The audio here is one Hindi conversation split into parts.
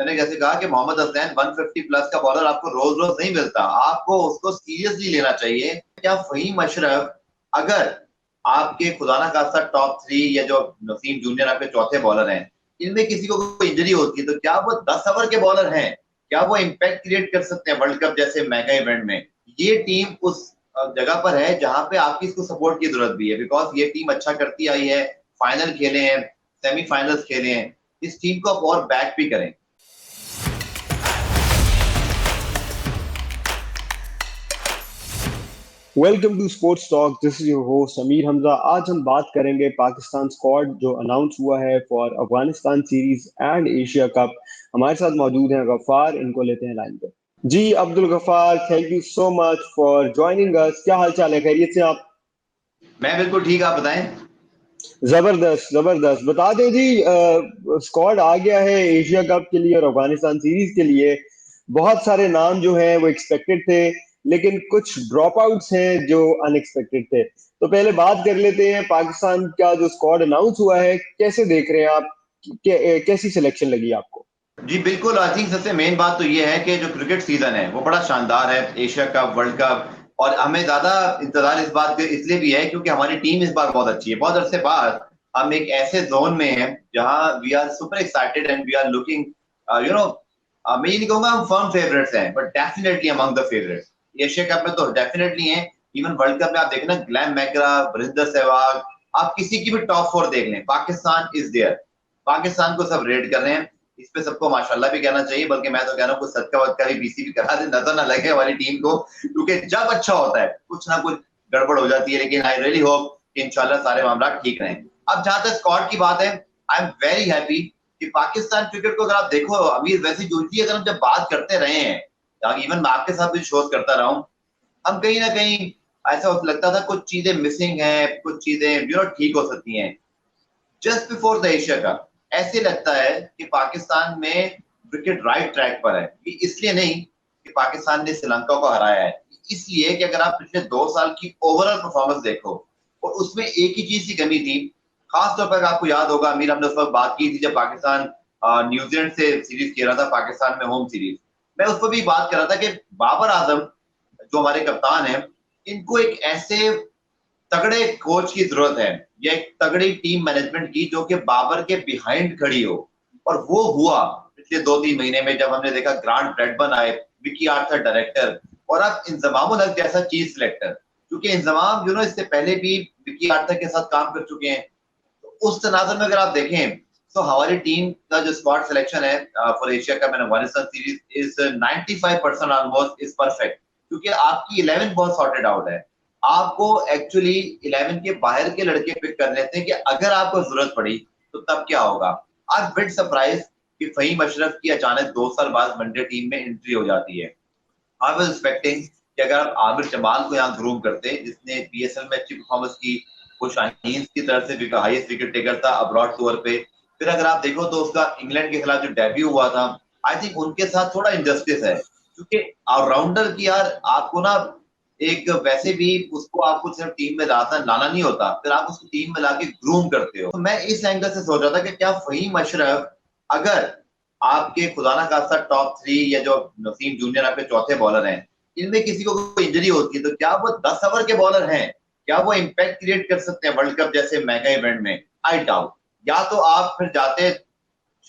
मैंने जैसे कहा कि मोहम्मद हसनैन 150 प्लस का बॉलर आपको रोज रोज नहीं मिलता, आपको उसको सीरियसली लेना चाहिए। क्या फहीम अशरफ अगर आपके खुदा ना खास्ता टॉप 3 या जो नसीम जूनियर आपके चौथे बॉलर हैं, इनमें किसी को कोई इंजरी होती है तो क्या वो 10 ओवर के बॉलर हैं? क्या वो इम्पैक्ट क्रिएट कर सकते हैं वर्ल्ड कप जैसे मेगा इवेंट में? ये टीम उस जगह पर है जहां पे आपकी इसको सपोर्ट की जरूरत भी है, बिकॉज ये टीम अच्छा करती आई है, फाइनल खेले हैं, सेमीफाइनल्स खेले हैं, इस टीम को आप और बैक भी करें। Welcome to sports talk. This is your host Sameer Hamza. आज हम बात करेंगे पाकिस्तान स्क्वाड जो अनाउंस हुआ है for Afghanistan series and Asia cup. हमारे साथ मौजूद हैं गफ्फार, इनको लेते हैं लाइन पे। जी Abdul Gaffar, thank you so much for joining us. क्या हाल चाल है, खैरियत से आप? मैं बिल्कुल ठीक, आप बताएं। जबरदस्त जबरदस्त। बता दें जी, स्क्वाड आ गया है एशिया कप के लिए और अफगानिस्तान सीरीज के लिए। बहुत सारे नाम जो हैं वो एक्सपेक्टेड थे, लेकिन कुछ ड्रॉप आउट्स हैं जो अनएक्सपेक्टेड थे। तो पहले बात कर लेते हैं पाकिस्तान का जो स्क्वाड अनाउंस हुआ है, कैसे देख रहे हैं आप? कैसी सिलेक्शन लगी आपको? जी बिल्कुल, आई थिंक सबसे मेन बात तो ये है कि जो क्रिकेट सीजन है वो बड़ा शानदार है, एशिया कप, वर्ल्ड कप। और हमें ज्यादा इंतजार इस बात के इसलिए भी है क्योंकि हमारी टीम इस बार बहुत अच्छी है। बहुत अरसे बाद हम एक ऐसे जोन में हैं जहां we are super excited and we are looking, you know, मैं ये नहीं कहूंगा हम फर्म फेवरेट्स हैं, but definitely among the favourites. Asia Cup में तो डेफिनेटली हैं, इवन वर्ल्ड कप में आप देखें ना, ग्लैन मैकग्रा, वरिंदर सहवाग, आप किसी की भी टॉप 4 देख लें, पाकिस्तान इज देयर। पाकिस्तान को सब रेड कर रहे हैं, इस पे सबको माशाल्लाह भी कहना चाहिए, बल्कि मैं तो कह रहा हूँ कुछ सदका वदका भी बीसीबी करा दे, नजर ना लगे हमारी टीम को, क्योंकि जब अच्छा होता है कुछ ना कुछ गड़बड़ हो जाती है। लेकिन आई रियली होप कि इंशाल्लाह सारे मामला ठीक रहें। अब जहां तक स्क्वाड की बात है, आई एम वेरी हैप्पी कि पाकिस्तान क्रिकेट को अगर आप देखो अभी, वैसे यूजली अगर हम जब बात करते रहे हैं, इवन मैं आपके साथ भी शोज करता रहा हूँ, हम कहीं ना कहीं ऐसा लगता था कुछ चीजें मिसिंग है, कुछ चीजें ठीक हो सकती हैं। Just before the Asia cup ऐसे लगता है कि पाकिस्तान में क्रिकेट राइट ट्रैक पर है। ये इसलिए नहीं कि पाकिस्तान ने श्रीलंका को हराया है, इसलिए कि अगर आप पिछले 2 साल की ओवरऑल परफॉर्मेंस देखो और उसमें एक ही चीज की कमी थी। खासतौर पर आपको याद होगा अमीर, हमने उस वक्त बात की थी जब पाकिस्तान न्यूजीलैंड से सीरीज खेल रहा था, पाकिस्तान में होम सीरीज। मैं उस पर भी बात कर रहा था कि बाबर आजम जो हमारे कप्तान हैं, इनको एक ऐसे तगड़े कोच की जरूरत है या एक तगड़ी टीम मैनेजमेंट की जो कि बाबर के बिहाइंड खड़ी हो। और वो हुआ पिछले 2-3 महीने में, जब हमने देखा ग्रांट ब्रैडमन आए, विकी आर्थर डायरेक्टर, और अब इंजमाम उल हक जैसा चीफ सिलेक्टर, क्योंकि इंजमाम इससे पहले भी विकी आर्थर के साथ काम कर चुके हैं। तो उस तनाजुर में अगर आप देखें तो हमारी टीम का जो स्क्वाड सिलेक्शन है for Asia cup and Afghanistan series is 95% almost is perfect, क्योंकि आपकी 11 बहुत सॉर्टेड आउट है। आपको एक्चुअली 11 के बाहर के लड़के पिक कर लेते हैं कि अगर आपको जरूरत पड़ी तो तब क्या होगा। आज बिट सरप्राइज कि फहीम अशरफ की अचानक 2 साल बाद वनडे टीम में एंट्री हो जाती है। आई वाज एक्सपेक्टिंग कि अगर आप आमिर जमाल को यहाँ ग्रूम करते, जिसने पीएसएल में अच्छी परफॉर्मेंस की, वो शाहीन की तरफ से हाईएस्ट विकेट टेकर था अब्रॉड टूर पे। फिर अगर आप देखो तो उसका इंग्लैंड के खिलाफ जो डेब्यू हुआ था, आई थिंक उनके साथ थोड़ा इंजस्टिस है, क्योंकि ऑलराउंडर की यार आपको ना एक वैसे भी उसको आपको सिर्फ टीम में लाना नहीं होता, फिर आप उसको टीम में लाके ग्रूम करते हो। तो मैं इस एंगल से सोच रहा था कि क्या फहीम अशरफ अगर आपके खुदा ना खास्ता टॉप 3 या जो नसीम जूनियर आपके चौथे बॉलर हैं, इनमें किसी को कोई इंजरी होती है तो क्या वो 10 ओवर के बॉलर हैं? क्या वो इम्पैक्ट क्रिएट कर सकते हैं वर्ल्ड कप जैसे मेगा इवेंट में? I doubt. या तो आप फिर जाते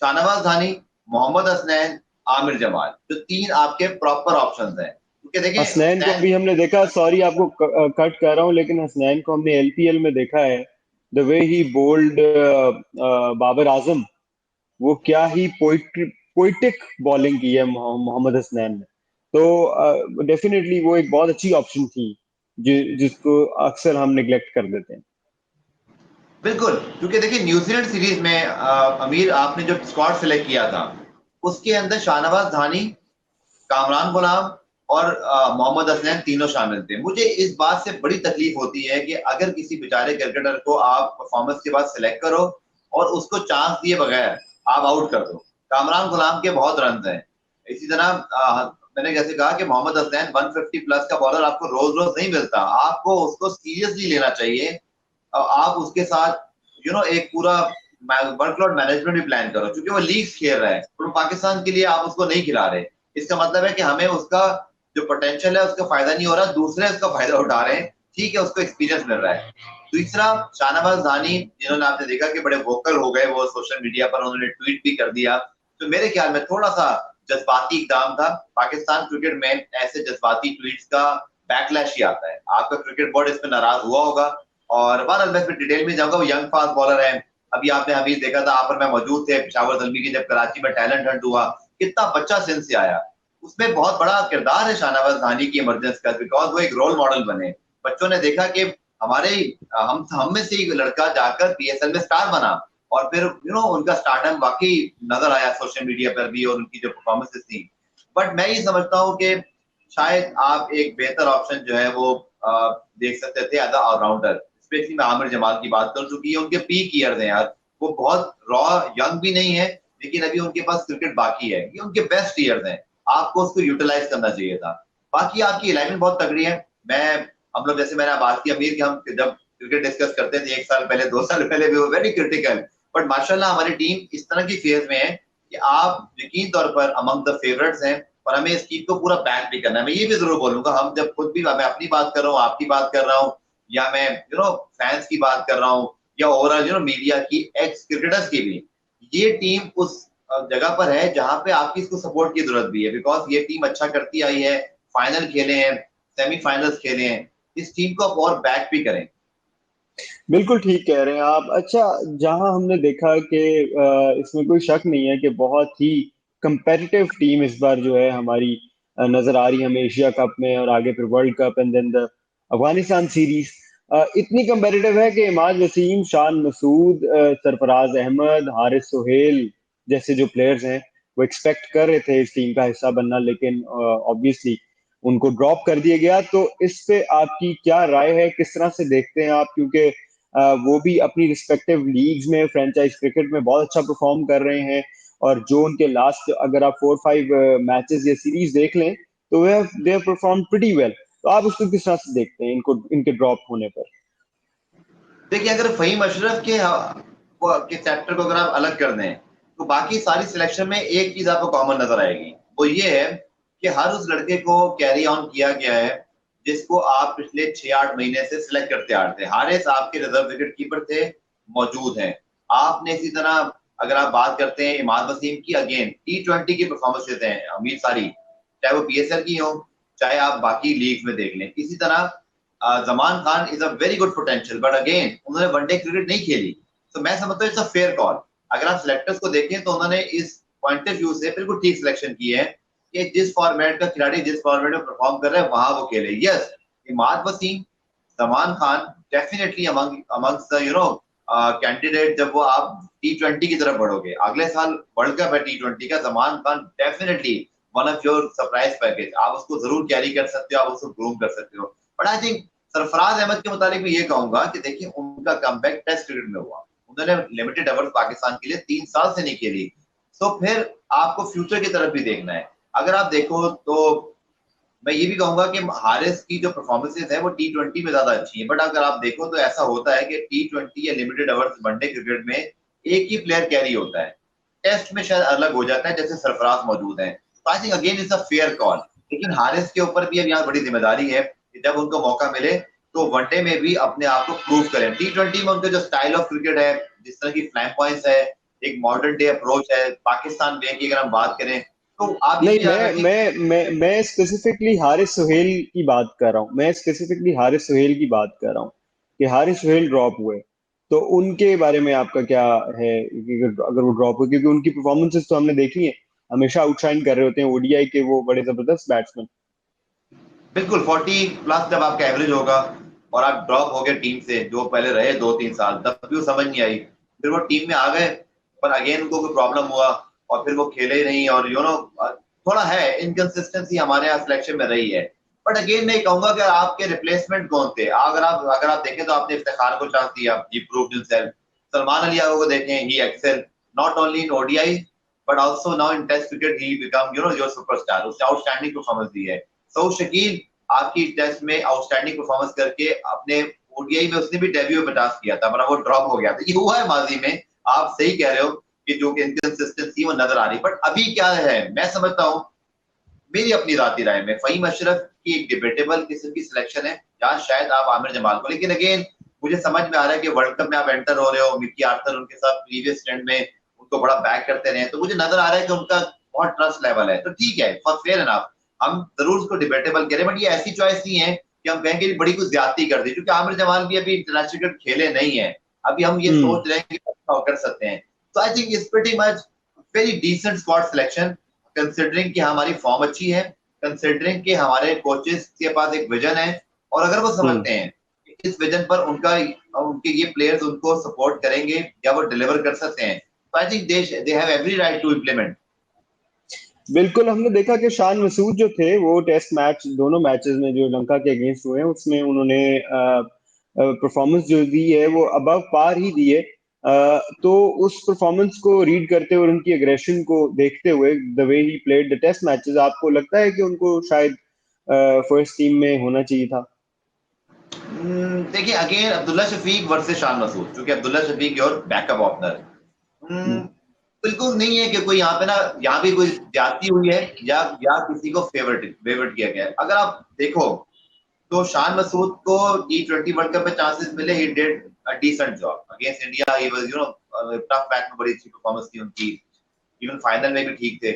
शाहनवाज धानी, मोहम्मद हसनैन, आमिर जमाल, जो 3 आपके प्रॉपर ऑप्शंस हैं, क्योंकि देखिए हसनैन को हसनैन। भी हमने देखा, सॉरी आपको कट कर रहा हूं, लेकिन हसनैन को हमने एलपीएल में देखा है। The way he bowled Babar Azam, वो क्या ही पोइटिक बॉलिंग की है मोहम्मद हसनैन ने। तो डेफिनेटली वो एक बहुत अच्छी ऑप्शन थी जिसको अक्सर हम निगलेक्ट कर देते हैं। बिल्कुल, क्योंकि देखिए न्यूजीलैंड सीरीज में अमीर आपने जो स्क्वाड सेलेक्ट किया था उसके अंदर शाहनवाज धानी, कामरान गुलाम और मोहम्मद हसनैन तीनों शामिल थे। मुझे इस बात से बड़ी तकलीफ होती है कि अगर किसी बेचारे क्रिकेटर को आप परफॉर्मेंस के बाद सिलेक्ट करो और उसको चांस दिए बगैर आप आउट कर दो। कामरान गुलाम के बहुत रन हैं, इसी तरह मैंने जैसे कहा कि मोहम्मद हसनैन 150 प्लस का बॉलर आपको रोज रोज नहीं मिलता, आपको उसको सीरियसली लेना चाहिए। आप उसके साथ एक पूरा वर्कलोड मैनेजमेंट भी प्लान करो, क्योंकि वो लीग्स खेल रहा है और पाकिस्तान के लिए आप उसको नहीं खिला रहे। इसका मतलब है कि हमें उसका जो पोटेंशियल है उसका फायदा नहीं हो रहा, दूसरे उसका फायदा उठा रहे हैं। ठीक है, उसको एक्सपीरियंस मिल रहा है। तीसरा, शाहनवाज धानी, जिन्होंने आपने देखा कि बड़े वोकल हो गए वो सोशल मीडिया पर, उन्होंने ट्वीट भी कर दिया, तो मेरे ख्याल में थोड़ा सा जज्बाती इकदाम था। पाकिस्तान क्रिकेट में ऐसे जज्बाती ट्वीट्स का बैकलैश ही आता है। आपका क्रिकेट बोर्ड इस पर नाराज हुआ होगा। और बहरहाल मैं इसमें डिटेल में जाऊंगा। वो यंग फास्ट बॉलर है। अभी आपने हमीद देखा था, आप और मैं मौजूद थे पेशावर ज़ल्मी की जब कराची में टैलेंट हंट हुआ, कितना बच्चा सिंध से आया। उसमें बहुत बड़ा किरदार है शाहनवाज धानी की इमरजेंस का, बिकॉज वो एक रोल मॉडल बने। बच्चों ने देखा कि हमारे हम में से एक लड़का जाकर पीएसएल में स्टार बना, और फिर उनका स्टारडम वाकई नजर आया सोशल मीडिया पर भी, और उनकी जो परफॉर्मेंसेस थी। बट मैं ये समझता हूँ कि शायद आप एक बेहतर ऑप्शन जो है वो देख सकते थे एज अ ऑलराउंडर। स्पेशली मैं आमिर जमाल की बात करूं, क्योंकि ये उनके पीक ईयर्स हैं यार। वो बहुत रॉ यंग भी नहीं है, लेकिन अभी उनके पास क्रिकेट बाकी है। ये उनके बेस्ट ईयर्स हैं, आपको उसको यूटिलाइज करना चाहिए था। बाकी आपकी इलेवन बहुत तगड़ी है। मैं हम लोग, जैसे मैंने बात की अमीर की, हम जब क्रिकेट डिस्कस करते थे 1 साल पहले 2 साल पहले भी, वो वेरी क्रिटिकल। बट माशाल्लाह हमारी टीम इस तरह की फेज में है कि आप यकीन तौर पर अमंग द फेवरेट्स हैं, और हमें इस टीम को पूरा बैक भी करना है। मैं ये भी जरूर बोलूंगा, हम जब खुद भी, मैं अपनी बात कर रहा हूँ, आपकी बात कर रहा हूँ, या मैं फैंस की बात कर रहा हूँ, या ओवरऑल मीडिया की, एक्स क्रिकेटर्स की भी, ये टीम उस जगह पर है जहां पे आपकी इसको सपोर्ट की जरूरत भी है। बिकॉज ये टीम अच्छा करती आई है, फाइनल खेले हैं, सेमीफाइनल्स खेले हैं। इस टीम को आप और बैक भी करें। बिल्कुल ठीक कह रहे हैं आप। अच्छा, जहां हमने देखा कि इसमें कोई शक नहीं है कि बहुत ही कंपेटिटिव टीम इस बार जो है हमारी नजर आ रही है हमें एशिया कप में, और आगे फिर World Cup and then the Afghanistan series. इतनी कंपेटिटिव है कि इमाद वसीम, शान मसूद, सरफराज अहमद, हारिस सोहेल जैसे जो प्लेयर्स हैं वो एक्सपेक्ट कर रहे थे इस टीम का हिस्सा बनना, लेकिन ऑब्वियसली उनको ड्रॉप कर दिया गया। तो इस पे आपकी क्या राय है, किस तरह से देखते हैं आप? क्योंकि वो भी अपनी रिस्पेक्टिव लीग्स में, फ्रेंचाइज क्रिकेट में बहुत अच्छा परफॉर्म कर रहे हैं, और जो उनके लास्ट, अगर आप 4-5 मैचेस या सीरीज देख लें, तो वे दे परफॉर्म प्रीटी वेल। तो आप उसको किस तरह से देखते हैं, इनको, इनके ड्रॉप होने पर? देखिए, अगर फहीम अशरफ के चैप्टर को अगर आप अलग कर दें, तो बाकी सारी सिलेक्शन में एक चीज आपको कॉमन नजर आएगी। वो ये है कि हर उस लड़के को कैरी ऑन किया गया है जिसको आप पिछले 6-8 महीने से सिलेक्ट करते आ रहे थे। हारिस आपके रिजर्व विकेट कीपर थे, मौजूद हैं। आपने इसी तरह, अगर आप बात करते हैं इमाद वसीम की, अगेन T20 की परफॉर्मेंस देते हैं अमीर सारी, चाहे वो पीएसएल की हो, चाहे आप बाकी लीग में देख लें। इसी तरह Zaman Khan is a very good potential, but again उन्होंने वनडे क्रिकेट नहीं खेली। तो मैं समझता हूँ इट्स अ फेयर कॉल। अगर आप सिलेक्टर्स को देखें तो उन्होंने इस पॉइंट ऑफ व्यू से बिल्कुल ठीक सिलेक्शन की है कि जिस फॉर्मेट का खिलाड़ी जिस फॉर्मेट में परफॉर्म कर रहे हैं वहां वो खेले। Yes, Imad Wasim, Zaman Khan definitely amongst the candidate. जब वो आप T20 की तरफ बढ़ोगे, अगले साल वर्ल्ड कप है T20 का, Zaman Khan definitely one of your surprise package. आप उसको जरूर कैरी कर सकते हो, आप उसको ग्रूम कर सकते हो। But I think Sarfaraz Ahmed के मुताबिक मैं ये कहूंगा कि देखिए, उनका कमबैक टेस्ट क्रिकेट में हुआ। उन्होंने लिमिटेड ओवर्स पाकिस्तान के लिए 3 साल से नहीं खेली। तो फिर आपको फ्यूचर की तरफ भी देखना है। अगर आप देखो तो मैं ये भी कहूंगा कि हारिस की जो परफॉर्मेंसेज है वो T20 में ज्यादा अच्छी है। बट अगर आप देखो तो ऐसा होता है कि T20 या लिमिटेड ओवर्स वनडे क्रिकेट में एक ही प्लेयर कैरी होता है, टेस्ट में शायद अलग हो जाता है, जैसे सरफराज मौजूद है। तो I think again it's a fair call. लेकिन हारिस के ऊपर भी अब यहाँ बड़ी जिम्मेदारी है कि जब उनको मौका मिले तो वनडे में भी अपने आप को प्रूव करें। T20 में उनका जो स्टाइल ऑफ क्रिकेट है, जिस तरह की फ्लैंक पॉइंट्स है, एक मॉडर्न डे अप्रोच है, पाकिस्तान वे की अगर हम बात करें, तो आप ये नहीं, भी याद रखें। मैं स्पेसिफिकली हारिस सोहेल की बात कर रहा हूँ। मैं स्पेसिफिकली हारिस सोहेल की बात कर रहा हूँ कि हारिस सोहेल ड्रॉप हुए, तो उनके बारे में आपका क्या है कि अगर वो ड्रॉप हुए? क्योंकि उनकी परफॉर्मेंसेस तो हमने देखी है, हमेशा आउटशाइन कर रहे होते हैं ओडीआई के, वो बड़े जबरदस्त बैट्समैन। बिल्कुल 40+ जब आपका एवरेज होगा और आप ड्रॉप हो गए टीम से, जो पहले रहे 2-3 साल, तब भी वो समझ नहीं आई। फिर वो टीम में आ गए, पर अगेन उनको कोई प्रॉब्लम हुआ और फिर वो खेले ही नहीं। और थोड़ा है इनकंसिस्टेंसी हमारे यहाँ सिलेक्शन में रही है। बट अगेन मैं कहूंगा कि आपके रिप्लेसमेंट कौन थे, अगर आप देखें तो आपने इफ्तिखार को चांस दिया, he proved himself. Salman Ali को देखें, he excel not only in ODI but also now in test cricket, he become your superstar. उसने आउटस्टैंडिंग परफॉर्मेंस दी है। सऊद शकील आपकी टेस्ट में आउटस्टैंडिंग परफॉर्मेंस करके अपने ओडीआई में उसने भी डेब्यू 50 किया था, मगर वो ड्रॉप हो गया था। ये हुआ है माजी में, आप सही कह रहे हो कि जो इनकंसिस्टेंसी वो नजर आ रही, बट अभी क्या है मैं समझता हूँ, मेरी अपनी राती राय में फहीम अशरफ की एक डिबेटेबल किस्म की सिलेक्शन है, जहाँ शायद आप आमिर जमाल को, लेकिन अगेन मुझे समझ में आ रहा है कि वर्ल्ड कप में आप एंटर हो रहे हो, मिकी आर्थर उनके साथ प्रीवियस स्टैंड में उनको बड़ा बैक करते रहे, तो मुझे नजर आ रहा है कि उनका बहुत ट्रस्ट लेवल है, तो ठीक है, फॉर फेयर एनफ हम जरूर उसको डिबेटेबल करें, बट ये ऐसी चॉइस नहीं है कि हम कहेंगे कि बड़ी कुछ ज्यादती कर दी, क्योंकि आमिर जमाल भी अभी इंटरनेशनल क्रिकेट खेले नहीं है, अभी हम ये सोच रहे हैं कि अच्छा कर सकते हैं, तो I think it's pretty much very decent squad selection, considering कि हमारी फॉर्म अच्छी है, कंसिडरिंग कि हमारे कोचेस के पास एक विजन है, और अगर वो समझते हैं कि इस विजन पर उनके ये प्लेयर्स उनको सपोर्ट करेंगे या वो डिलीवर कर सकते हैं, तो I think they have every right to implement. बिल्कुल, हमने देखा कि शान मसूद जो थे वो टेस्ट मैच दोनों मैचेस में जो लंका के अगेंस्ट हुए हैं उसमें उन्होंने परफॉर्मेंस जो दी है वो अबव पार ही दी है। तो उस परफॉर्मेंस को रीड करते हुए और उनकी एग्रेशन को देखते हुए the way he played the test matches, आपको लगता है कि उनको शायद फर्स्ट टीम में होना चाहिए था? देखिए अगेन अब्दुल्ला शफीक वर्सेस शान मसूद, क्योंकि Abdullah Shafique your backup opener, बिल्कुल नहीं है कि कोई यहाँ पे ना यहाँ भी कोई ज्यादती हुई है या किसी को फेवरेट किया गया है। अगर आप देखो तो शान मसूद को T20 वर्ल्ड कप में चांसेस मिले, he did a decent job against India, he was tough match में बड़ी अच्छी परफॉर्मेंस थी उनकी, इवन फाइनल में भी ठीक थे,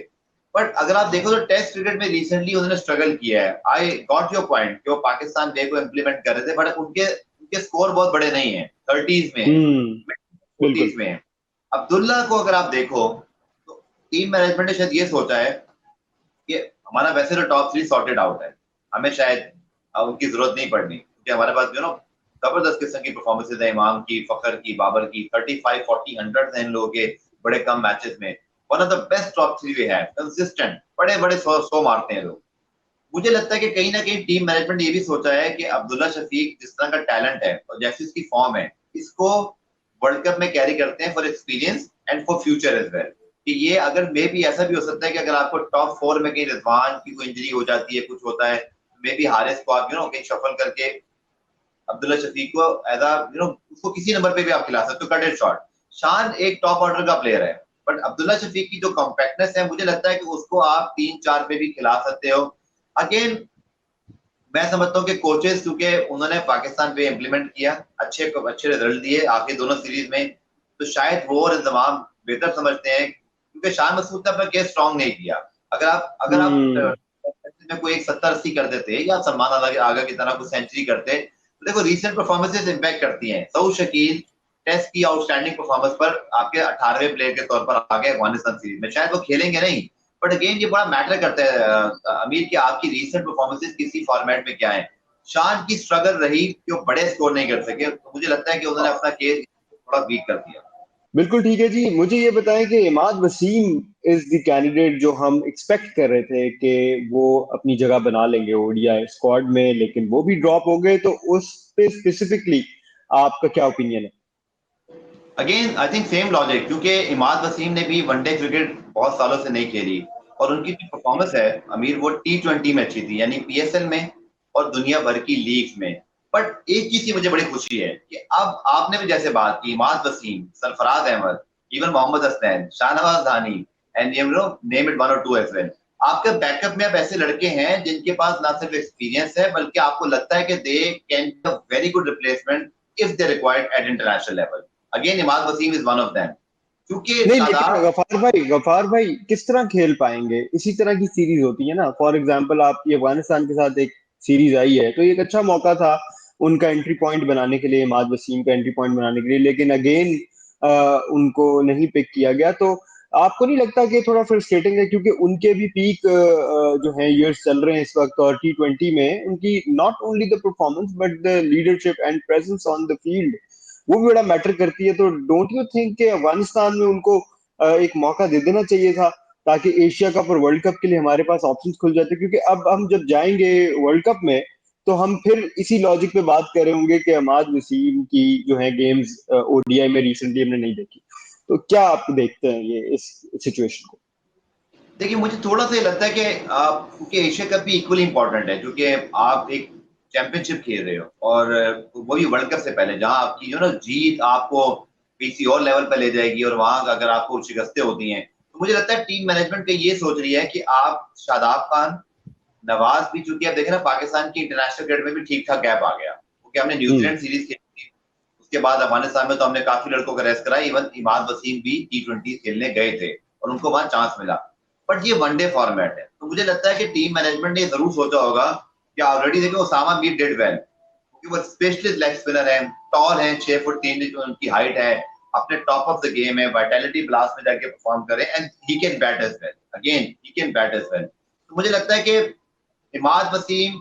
बट अगर आप देखो तो टेस्ट क्रिकेट में रिसेंटली उन्होंने स्ट्रगल किया है। आई गॉट योर पॉइंट कि वो पाकिस्तान वे को इम्प्लीमेंट कर रहे थे, बट उनके उनके स्कोर बहुत बड़े नहीं है, 30s में है, बिल्कुल। 40s में है। अब्दुल्ला को अगर आप देखो तो टीम मैनेजमेंट ने शायद ये सोचा है कि हमारा वैसे तो टॉप 3 सॉर्टेड आउट है, हमें शायद उनकी जरूरत नहीं पड़नी, क्योंकि हमारे पास जबरदस्त किस्म की परफॉर्मेंसेज है, इमाम की, फखर की, बाबर की, 35 40 100 हैं इन लोगों के बड़े कम मैचेस में, one of the best top 3 वे है, कंसिस्टेंट, बड़े बड़े 100 मारते हैं लोग। मुझे लगता है कि कहीं ना कहीं टीम मैनेजमेंट ने ये भी सोचा है कि अब्दुल्ला शफीक जिस तरह का टैलेंट है और जैसी उसकी फॉर्म है, इसको वर्ल्ड कप में कैरी करते हैं for experience and for future as well, कि ये अगर मे भी ऐसा भी हो सकता है कि अगर आपको टॉप 4 में कहीं रिजवान की कोई इंजरी हो जाती है, कुछ होता है, मे बी हारिस को आप कहीं शफल करके अब्दुल्ला शफीक को एज उसको किसी नंबर पे भी आप खिला सकते हो, कट एंड शॉट। शान एक टॉप ऑर्डर का प्लेयर है, बट अब्दुल्ला शफीक की जो कॉम्पैक्टनेस है, मुझे लगता है कि उसको आप 3 4 पे भी खिला सकते हो। अगेन मैं समझता हूँ कि कोचेस, क्योंकि उन्होंने पाकिस्तान पे इम्प्लीमेंट किया, अच्छे अच्छे रिजल्ट दिए आखिर दोनों सीरीज में, तो शायद वो और इंतजाम बेहतर समझते हैं, क्योंकि शान मसूद ने अपना केस स्ट्रॉन्ग नहीं किया। अगर आप में कोई एक 70 80 कर देते या सलमान आगा की तरह कुछ सेंचुरी करते, तो देखो रीसेंट परफॉर्मेंसेस इम्पैक्ट करती हैं। सऊद शकील टेस्ट की आउटस्टैंडिंग परफॉर्मेंस पर आपके 18वें प्लेयर के तौर पर आ गए अफगानिस्तान सीरीज में, शायद वो खेलेंगे नहीं, बट अगेन ये बड़ा मैटर करता है अमीर कि आपकी रीसेंट परफॉर्मेंसेस किसी फॉर्मेट में क्या है। शान की स्ट्रगल रही कि वो बड़े स्कोर नहीं कर सके, तो मुझे लगता है कि उन्होंने अपना केस थोड़ा वीक कर दिया। बिल्कुल ठीक है जी। मुझे ये बताएं कि Imad Wasim is the candidate जो हम एक्सपेक्ट कर रहे थे कि वो अपनी जगह बना लेंगे ओडीआई स्क्वाड में, लेकिन वो भी ड्रॉप हो गए, तो उस पे स्पेसिफिकली आपका क्या ओपिनियन है? Again I think same logic, क्योंकि इमाद वसीम ने भी वनडे क्रिकेट बहुत सालों से नहीं खेली, और उनकी जो परफॉर्मेंस है अमीर वो T20 में अच्छी थी, यानी पीएसएल में और दुनिया भर की लीग में। बट एक चीज की मुझे बड़ी खुशी है कि अब आपने भी जैसे बात की, Imad Wasim, Sarfaraz Ahmed, even Mohammad Hasnain, Shahnawaz Dahani, and name it one or two as well, आपके बैकअप में अब ऐसे लड़के हैं जिनके पास ना सिर्फ एक्सपीरियंस है, बल्कि आपको लगता है कि they can be a very good replacement if they required at international level. Again Imad Wasim is one of them, क्योंकि नहीं, लेकिन शादाब। गफार भाई किस तरह खेल पाएंगे? इसी तरह की सीरीज होती है ना। फॉर एग्जांपल आपकी अफगानिस्तान के साथ एक सीरीज आई है, तो ये एक अच्छा मौका था उनका एंट्री पॉइंट बनाने के लिए, इमाद वसीम का एंट्री पॉइंट बनाने के लिए, लेकिन अगेन उनको नहीं पिक किया गया। तो आपको नहीं लगता कि थोड़ा फ्रस्ट्रेटिंग है, क्योंकि उनके भी पीक जो है ईयर्स चल रहे हैं इस वक्त, और T20 में उनकी not only the performance but the leadership and presence on the field वो भी बड़ा मैटर करती है। तो डोंट यू थिंक कि अफगानिस्तान में उनको एक मौका दे देना चाहिए था, ताकि एशिया कप और वर्ल्ड कप के लिए हमारे पास ऑप्शंस खुल जाते? क्योंकि अब हम जब जाएंगे वर्ल्ड कप में, तो हम फिर इसी लॉजिक पे बात कर रहे होंगे कि अहमद वसीम की जो है गेम्स ओडीआई में रिसेंटली हमने नहीं देखी। तो क्या आप देखते हैं ये इस सिचुएशन को? देखिए मुझे थोड़ा सा ये लगता है कि आप, क्योंकि एशिया कप भी इक्वली इंपॉर्टेंट है, क्योंकि आप एक चैंपियनशिप खेल रहे हो, और वो भी वर्ल्ड कप से पहले, जहां आपकी जो ना जीत आपको किसी और लेवल पे ले जाएगी और वहां अगर आपको शिकस्तें होती हैं, तो मुझे लगता है टीम मैनेजमेंट का ये सोच रही है कि आप शादाब खान, नवाज भी, चूंकि आप देखें ना पाकिस्तान की इंटरनेशनल क्रिकेट में भी ठीक ठाक गैप आ गया, क्योंकि हमने हम्म। न्यूजीलैंड सीरीज खेली थी, उसके बाद अफगानिस्तान में तो हमने काफी लड़कों का रेस्ट कराया, इवन इमाद वसीम भी T20 खेलने गए थे और उनको वहां चांस मिला। बट ये वनडे फॉर्मेट है, तो मुझे लगता है कि टीम मैनेजमेंट ने जरूर सोचा होगा कि ऑलरेडी देखो ओसामा मीर डिड वेल, क्योंकि वो स्पेशलिस्ट लेग स्पिनर है, टॉल है, 6 फुट 3 इंच उनकी हाइट है, अपने टॉप ऑफ द गेम है, वाइटलिटी ब्लास्ट में जाके परफॉर्म करे, and he can bat as well, again he can bat as well. तो मुझे लगता है कि इमाद वसीम,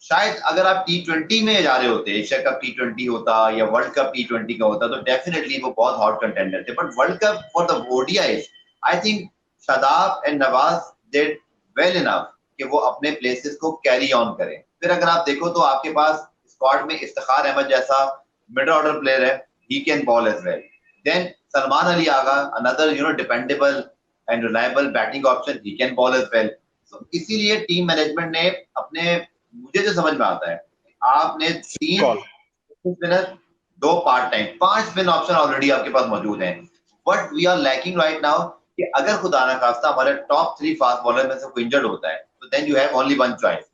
शायद अगर आप T20 में जा रहे होते, एशिया कप T20 होता या वर्ल्ड कप T20 का होता, तो डेफिनेटली वो बहुत हॉट कंटेंडर थे, but world cup for the ODIs I think Shadab and Nawaz did well enough कि वो अपने प्लेसेस को कैरी ऑन करें। फिर अगर आप देखो तो आपके पास स्क्वाड में इफ्तिखार अहमद जैसा मिड ऑर्डर प्लेयर है, he can bowl as well. Then Salman Ali Agha, another dependable and reliable batting option, he can bowl as well. तो इसीलिए टीम मैनेजमेंट ने अपने, मुझे जो समझ में आता है, आपने 3 call. Spinner, 2 part time, 5 spin option already आपके पास मौजूद हैं। But we are lacking right now कि अगर खुदा ना खास्ता हमारे टॉप 3 फास्ट बॉलर में से कोई इंजर्ड होता है, तो then you have only one choice,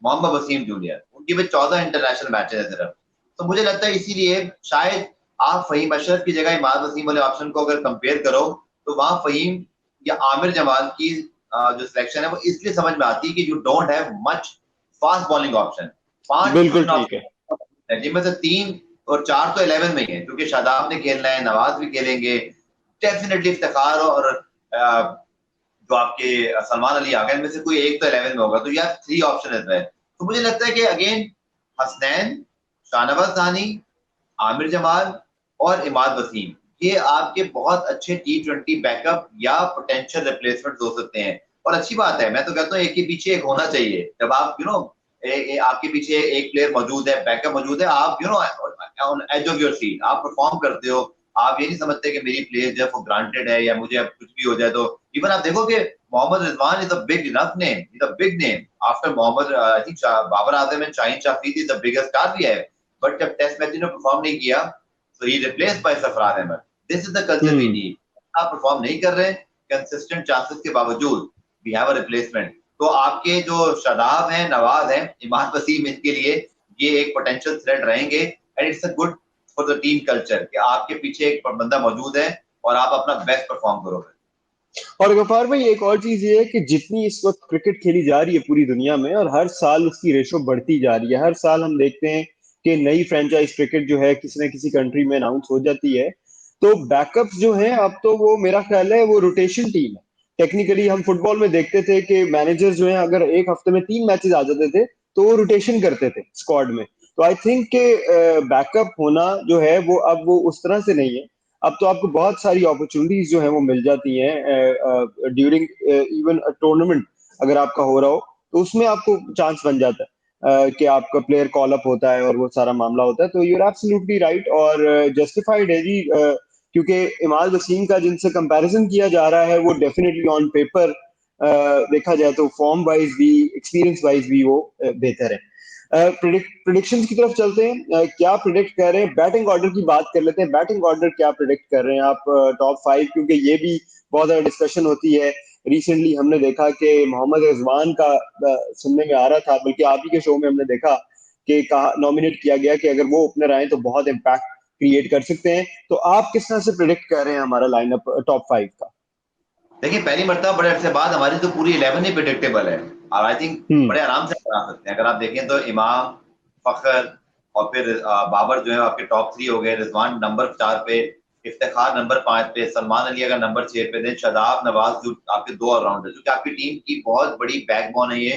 Mohammad Wasim junior. उनकी भी 14 इंटरनेशनल मैचेस है सिर्फ। तो मुझे लगता है इसीलिए शायद आप फहीम अशरफ की जगह इमाद वसीम वाले ऑप्शन को अगर कंपेयर करो, तो वहां फहीम या आमिर जमाल की जो सिलेक्शन है वो इसलिए समझ में आती है कि you don't have much fast bowling option. 5 बिल्कुल स्पिन ठीक है। ऑप्शन जिनमें से 3 और 4 तो 11 में ही है, क्योंकि शादाब ने खेलना है, नवाज भी खेलेंगे, डेफिनेटली इफ्तिखार और जो आपके सलमान अली आ गए, इनमें से कोई एक तो 11 में होगा, तो यार 3 ऑप्शन है। तो मुझे लगता है कि अगेन हसनैन, शाहनवाज सानी, आमिर जमाल और इमाद वसीम, ये आपके बहुत अच्छे T20 बैकअप या पोटेंशियल रिप्लेसमेंट हो सकते हैं। और अच्छी बात है, मैं तो कहता हूँ एक के पीछे एक होना चाहिए। जब आप आपके पीछे एक प्लेयर मौजूद है, बैकअप मौजूद है, आप on edge of your seat आप परफॉर्म करते हो। आप ये नहीं समझते कि मेरी प्लेयर जो है ग्रांटेड है या मुझे अब कुछ भी हो जाए। तो इवन आप देखो कि Mohammad Rizwan is a big enough name, is a big name after Mohammad, I think Babar Azam and Shaheen शाफरी इज द बिगेस्ट स्टार भी है, बट जब टेस्ट मैच में परफॉर्म नहीं किया, so he replaced by Safran Ahmed. This is the culture we hmm. need. आप परफॉर्म नहीं कर रहे, कंसिस्टेंट चांसेस के बावजूद वी हैव अ रिप्लेसमेंट। तो आपके जो शादाब हैं, नवाज हैं, इमाद वसीम, इनके लिए ये एक पोटेंशियल थ्रेट रहेंगे, and it's a good for the team culture कि आपके पीछे एक बंदा मौजूद है और आप अपना बेस्ट परफॉर्म करोगे। और गफार भाई एक और चीज ये है कि जितनी इस वक्त क्रिकेट खेली जा रही है पूरी दुनिया में, और हर साल उसकी रेशो बढ़ती जा रही है, हर साल हम देखते हैं कि नई फ्रेंचाइज क्रिकेट जो है किसी न किसी कंट्री में अनाउंस हो जाती है। तो बैकअप्स जो हैं अब तो वो मेरा ख्याल है वो रोटेशन टीम है। टेक्निकली हम फुटबॉल में देखते थे कि मैनेजर जो है अगर एक हफ्ते में 3 मैचेस आ जाते थे तो वो रोटेशन करते थे स्क्वाड में। तो आई थिंक के बैकअप होना जो है वो अब वो उस तरह से नहीं है। अब तो आपको बहुत सारी अपॉर्चुनिटीज जो है वो मिल जाती हैं ड्यूरिंग इवन अ टूर्नामेंट। अगर आपका हो रहा हो तो उसमें आपको चांस बन जाता है कि आपका प्लेयर कॉल अप होता है और वो सारा मामला होता है। तो यूर एब्सोल्युटली राइट और जस्टिफाइड है जी, क्योंकि इमाद वसीम का जिनसे कंपैरिजन किया जा रहा है वो डेफिनेटली ऑन पेपर देखा जाए तो फॉर्म वाइज भी एक्सपीरियंस वाइज भी वो बेहतर है। प्रिडिक्शन की तरफ चलते हैं। क्या प्रिडिक्ट कर रहे हैं, बैटिंग ऑर्डर की बात कर लेते हैं। बैटिंग ऑर्डर क्या प्रिडिक्ट कर रहे हैं आप टॉप 5, क्योंकि ये भी बहुत ज्यादा डिस्कशन होती है। रिसेंटली हमने देखा कि मोहम्मद रिजवान का सुनने में आ रहा था, बल्कि आप ही के शो में हमने देखा कि कहा नॉमिनेट किया गया कि अगर वो ओपनर आए तो बहुत इम्पैक्ट क्रिएट कर सकते हैं। तो आप किस तरह से प्रिडिक्ट कर रहे हैं हमारा लाइनअप टॉप 5 का? देखिए पहली मरतबा बड़े अरसे बाद हमारी तो पूरी 11 ही प्रिडिक्टेबल है, और आई थिंक हम्म। बड़े आराम से बना सकते हैं। अगर आप देखें तो इमाम, फखर और फिर बाबर जो है आपके टॉप 3 हो गए, रिजवान नंबर 4 पे, इफ्तिखार नंबर 5 पे, सलमान अली अगर नंबर 6 पे, देन शादाब, नवाज जो आपके 2 ऑलराउंडर, क्योंकि आपकी टीम की बहुत बड़ी बैकबोन है ये।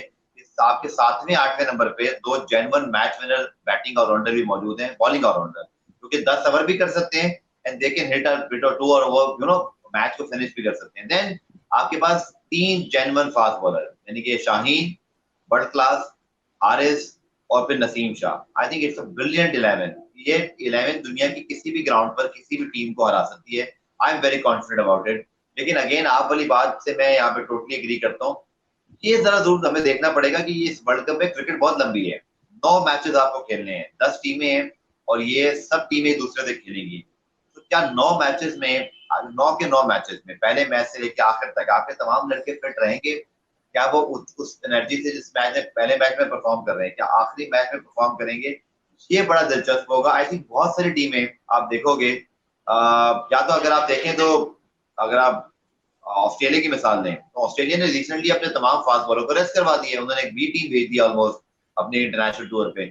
आपके 7वें 8वें नंबर पे 2 genuine match winner batting allrounder भी मौजूद हैं, बॉलिंग ऑलराउंडर, क्योंकि 10 ओवर भी कर सकते हैं and they can hit a bit और टू, और वो मैच को फिनिश भी कर सकते हैं। देन आपके पास 3 जेन्युइन फास्ट बॉलर, यानी कि शाहीन, वर्ल्ड क्लास, हारिस और फिर नसीम शाह। आई थिंक इट्स अ ब्रिलियंट 11। ये 11 दुनिया की किसी भी ग्राउंड पर किसी भी टीम को हरा सकती है। I am very confident about it. लेकिन अगेन आप वाली बात से मैं यहाँ पे टोटली एग्री करता हूँ। ये जरा जरूर हमें देखना पड़ेगा कि इस वर्ल्ड कप में क्रिकेट बहुत लंबी है, 9 मैचेस आपको खेलने हैं, 10 टीमें हैं, और ये सब टीमें एक दूसरे से खेलेंगी। तो क्या 9 मैचेस में, 9 के 9 मैचेस में पहले मैच से लेकर आखिर तक आपके तमाम लड़के फिट रहेंगे? क्या वो उस एनर्जी से जिस मैच में पहले मैच में परफॉर्म कर रहे हैं, क्या आखिरी मैच में परफॉर्म करेंगे? ये बड़ा दिलचस्प होगा। आई थिंक बहुत सारी टीमें आप देखोगे, या तो अगर आप देखें तो अगर आप ऑस्ट्रेलिया की मिसाल लें तो ऑस्ट्रेलिया ने रिसेंटली अपने तमाम फास्ट बॉलर को रेस्ट करवा दिए, उन्होंने एक बी टीम भेज दी ऑलमोस्ट अपने इंटरनेशनल टूर पे।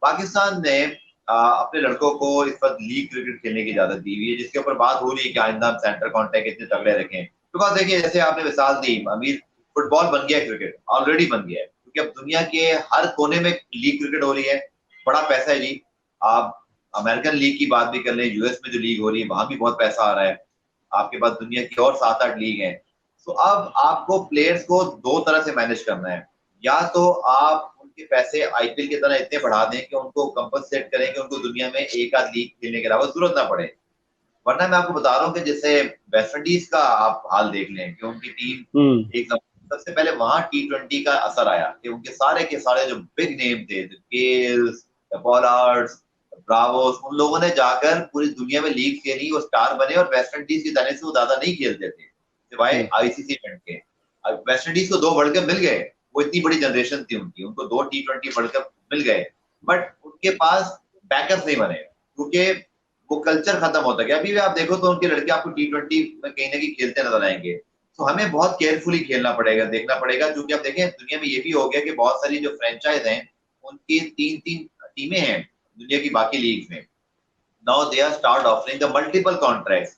पाकिस्तान ने अपने लड़कों को इस वक्त लीग क्रिकेट खेलने की इजाजत दी हुई है, जिसके ऊपर बात हो रही है कि आइंदा हम सेंटर कॉन्टैक्ट इतने तगड़े रखें। बिकॉज देखिए, जैसे आपने मिसाल दी अमीर, फुटबॉल बन गया है, क्रिकेट ऑलरेडी बन गया है, क्योंकि अब दुनिया के हर कोने में लीग क्रिकेट हो रही है, बड़ा पैसा है जी। आप अमेरिकन लीग की बात भी कर लें, यूएस में जो लीग हो रही है वहां भी बहुत पैसा आ रहा है, आपके पास दुनिया की और 7-8 लीग हैं। तो अब आपको प्लेयर्स को दो तरह से मैनेज करना है, या तो आप उनके पैसे आईपीएल की तरह इतने बढ़ा दें कि उनको कंपनसेट करें कि उनको दुनिया में एक आध लीग खेलने के अलावा जरूरत ना पड़े। वरना मैं आपको बता रहा हूँ कि जैसे वेस्ट इंडीज का आप हाल देख लें कि उनकी टीम एक सबसे पहले वहां T20 का असर आया कि उनके सारे के सारे जो बिग नेम थे, गेल्स, पॉलार्ड्स, ब्रावोस, उन लोगों ने जाकर पूरी दुनिया में लीग खेली, वो स्टार बने, और वेस्ट इंडीज की जाने से वो ज्यादा नहीं खेलते थे सिवाय आईसीसी इवेंट के। अब वेस्ट इंडीज को 2 वर्ल्ड कप मिल गए, वो इतनी बड़ी जनरेशन थी उनकी, उनको 2 T20 वर्ल्ड कप मिल गए, बट उनके पास बैकअप नहीं बने, क्योंकि वो कल्चर खत्म होता गया। अभी भी आप देखो तो उनके लड़के आपको T20 में कहीं ना कहीं खेलते नजर आएंगे। तो हमें बहुत केयरफुली खेलना पड़ेगा, देखना पड़ेगा, क्योंकि आप देखें दुनिया में ये भी हो गया कि बहुत सारी जो फ्रेंचाइज हैं उनकी 3-3 टीमें हैं दुनिया की बाकी लीग में। Now they are start offering the multiple contracts.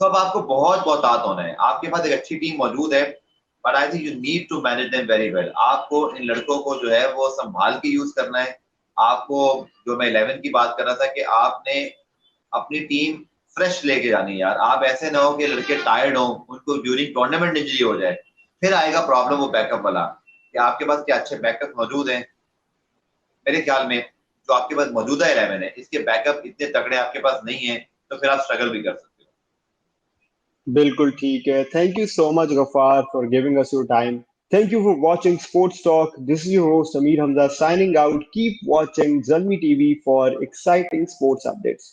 तो अब आपको बहुत बहुत होना है, आपके पास एक अच्छी टीम मौजूद है, but I think you need to manage them very well. आपको इन लड़कों को जो है वो संभाल के यूज करना है। आपको, जो मैं 11 की बात कर रहा था, कि आपने अपनी टीम फ्रेश लेके जानी है यार। आप ऐसे ना हो कि लड़के टायर्ड हो, उनको ड्यूरिंग टूर्नामेंट इंजरी हो जाए, फिर आएगा प्रॉब्लम वो बैकअप वाला, कि आपके पास क्या अच्छे बैकअप मौजूद हैं? मेरे ख्याल में जो आपके पास मौजूदा 11 है, इसके बैकअप इतने तगड़े आपके पास नहीं है, तो फिर आप स्ट्रगल भी कर सकते हो। बिल्कुल ठीक है। Thank you so much Gaffar for giving us your time. Thank you for watching Sports Talk. This is your host Amir Hamza signing out. Keep watching Zalmi TV for exciting sports updates.